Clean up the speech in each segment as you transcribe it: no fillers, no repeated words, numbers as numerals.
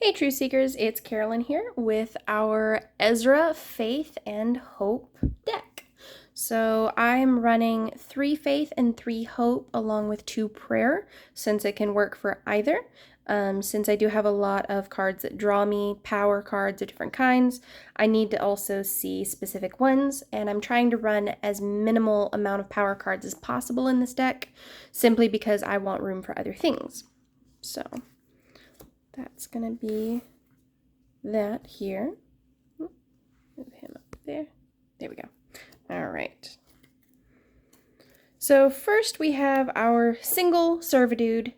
Hey True Seekers, it's Carolyn here with our Ezra Faith and Hope deck. So I'm running 3 Faith and 3 Hope along with 2 Prayer since it can work for either. Since I do have a lot of cards that draw me power cards of different kinds, I need to also see specific ones, and I'm trying to run as minimal amount of power cards as possible in this deck simply because I want room for other things. So that's gonna be that here. Move him up there. There we go. All right. So first we have our single servitude.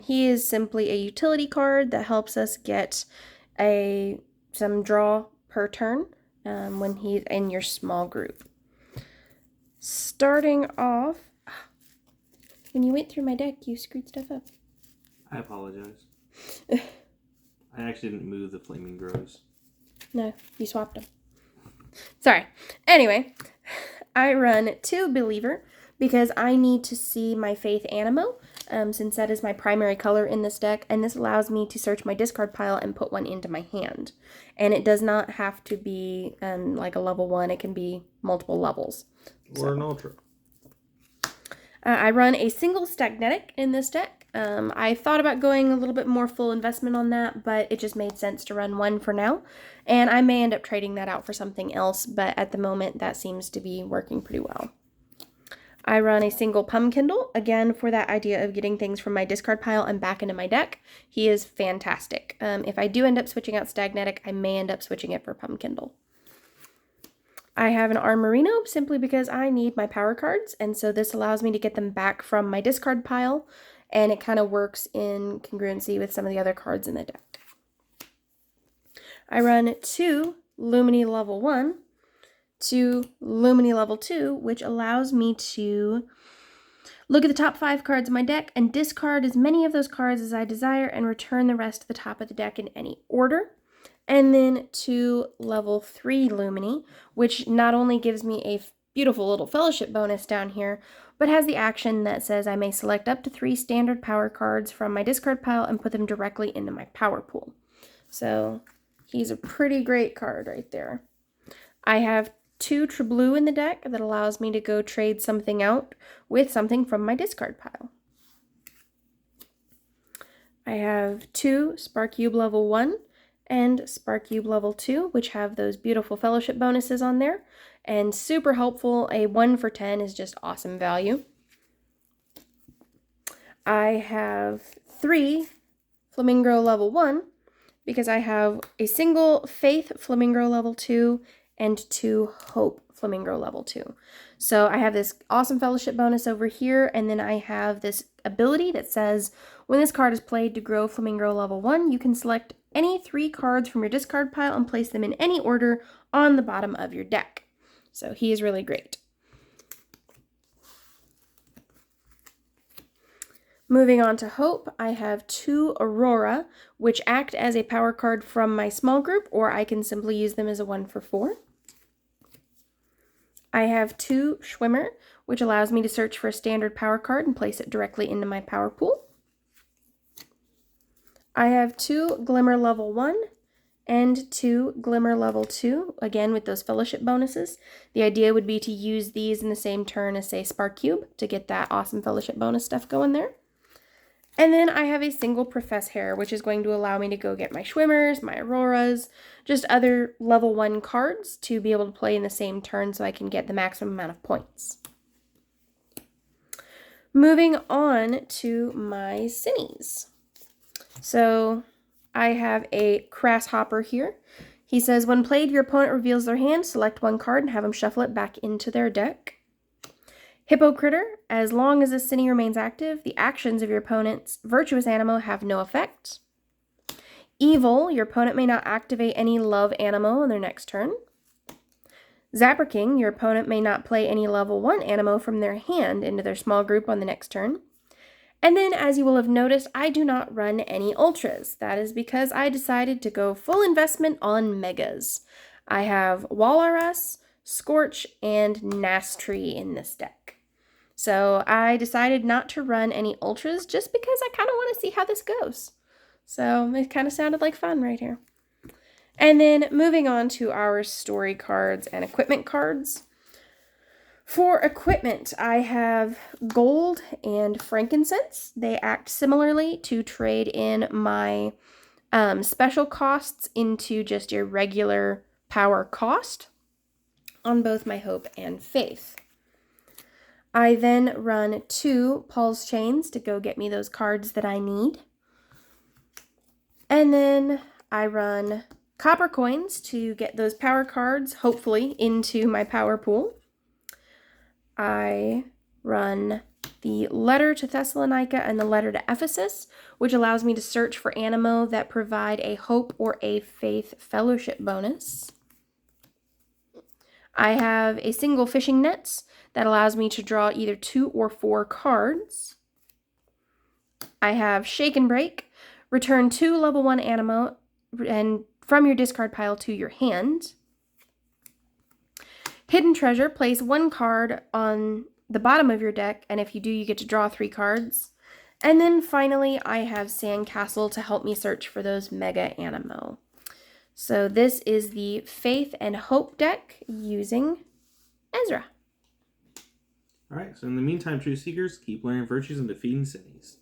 He is simply a utility card that helps us get some draw per turn when he's in your small group. Starting off, when you went through my deck, you screwed stuff up. I apologize. I actually didn't move the flaming grows. No, you swapped them. Sorry. Anyway, I run 2 Believer because I need to see my Faith Animo, since that is my primary color in this deck, and this allows me to search my discard pile and put one into my hand. And it does not have to be like a level 1, it can be multiple levels. Or an ultra. I run a single Stagnetic in this deck. I thought about going a little bit more full investment on that, but it just made sense to run 1 for now. And I may end up trading that out for something else, but at the moment that seems to be working pretty well. I run a single Pumpkindle, again for that idea of getting things from my discard pile and back into my deck. He is fantastic. If I do end up switching out Stagnetic, I may end up switching it for Pumpkindle. I have an Armorino simply because I need my power cards, and so this allows me to get them back from my discard pile, and it kind of works in congruency with some of the other cards in the deck. I run 2 Lumini level 1 to Lumini level 2, which allows me to look at the top 5 cards in my deck and discard as many of those cards as I desire and return the rest to the top of the deck in any order. And then 2 level 3 Lumini, which not only gives me a beautiful little fellowship bonus down here, but has the action that says I may select up to 3 standard power cards from my discard pile and put them directly into my power pool. So he's a pretty great card right there. I have 2 Triblu in the deck that allows me to go trade something out with something from my discard pile. I have 2 Sparcube level 1 and Sparcube level 2, which have those beautiful fellowship bonuses on there, and super helpful. A 1 for 10 is just awesome value. I have 3 Flamingo level 1 because I have a single Faith Flamingo level 2 and 2 Hope Flamingo level 2. So I have this awesome fellowship bonus over here, and then I have this ability that says when this card is played to grow Flamingo level 1, you can select any 3 cards from your discard pile and place them in any order on the bottom of your deck. So he is really great. Moving on to Hope, I have 2 Aurora, which act as a power card from my small group, or I can simply use them as a 1 for 4. I have 2 Schwimmer, which allows me to search for a standard power card and place it directly into my power pool. I have 2 Glimmer level 1 and 2 Glimmer level 2, again with those fellowship bonuses. The idea would be to use these in the same turn as, say, Sparcube to get that awesome fellowship bonus stuff going there. And then I have a single Profess Hair, which is going to allow me to go get my Schwimmers, my Auroras, just other level 1 cards to be able to play in the same turn so I can get the maximum amount of points. Moving on to my Cinnies. So I have a Grasshopper here. He says, when played, your opponent reveals their hand, select 1 card and have them shuffle it back into their deck. Hippo Critter, as long as this Cinny remains active, the actions of your opponent's virtuous Animo have no effect. Evil, your opponent may not activate any love Animo on their next turn. Zapper King, your opponent may not play any level 1 Animo from their hand into their small group on the next turn. And then, as you will have noticed, I do not run any Ultras. That is because I decided to go full investment on Megas. I have Walrus, Scorch, and Nasttree in this deck. So I decided not to run any Ultras just because I kind of want to see how this goes. So it kind of sounded like fun right here. And then moving on to our story cards and equipment cards. For equipment, I have gold and frankincense. They act similarly to trade in my special costs into just your regular power cost on both my hope and faith. I then run 2 Paul's chains to go get me those cards that I need. And then I run copper coins to get those power cards, hopefully, into my power pool. I run the letter to Thessalonica and the letter to Ephesus, which allows me to search for Animo that provide a hope or a faith fellowship bonus. I have a single fishing nets that allows me to draw either 2 or 4 cards. I have Shake and Break. Return 2 level 1 Animo and from your discard pile to your hand. Hidden Treasure. Place 1 card on the bottom of your deck, and if you do, you get to draw 3 cards. And then finally, I have Sandcastle to help me search for those Mega Animo. So this is the Faith and Hope deck using Ezra. All right, so in the meantime, True Seekers, keep learning virtues and defeating cities.